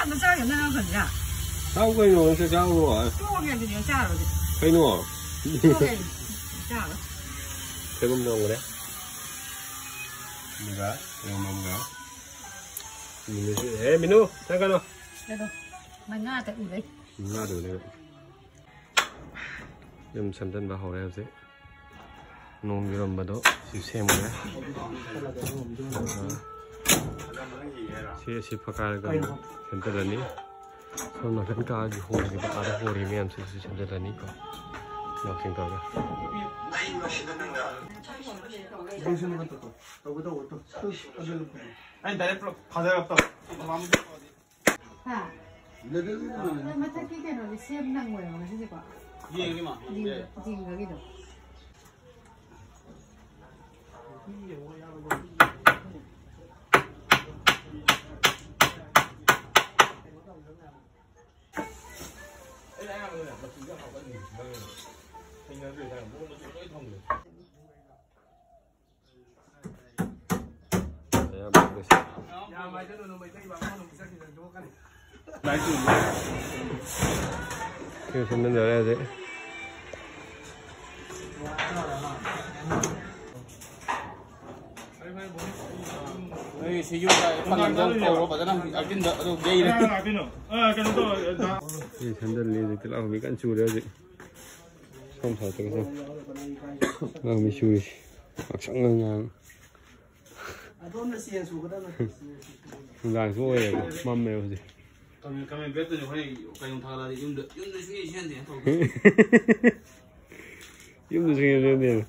nó chơi cái nào khẩn nhỉ? Sao cây nó sẽ sao rồi? Chua cái gì nó chả rồi. Cây nó. Chua cái chả rồi. Cây bông rồi đấy. Mình gá, mình gá. Mình sẽ minum, saya kan. Đây đâu. Mày ngã tại đấy. Ngã được đấy. Em xem chân vào hồ em sẽ. Nông nghiệp mà đó, chỉ xem rồi đấy. Si pakar kan xem chân là ní. Xong nó gắn cá gì hồ cái bát ở hồ thì em sẽ xem chân là ní có. Nó xem coi cả. 아니 나 옆으로 가져갔다. À. Mà chắc cái nó xem năng ngoài mà cái gì quả? 이 여기만. Dìm cái đó. 그 손님 열어야 돼. 여기 세유가 방금 거로 받아나 알긴다. 저 얘기를. 이 샌들리 이렇게 나오면 미간 줄여야지. 처음 살 때가 나오면 쉬우지. 막상냥. 난 소에 맘매우지. 가면 뺐더니 거의 가용 타가라. 윤도 중에 시한데. 힘도 중요한데.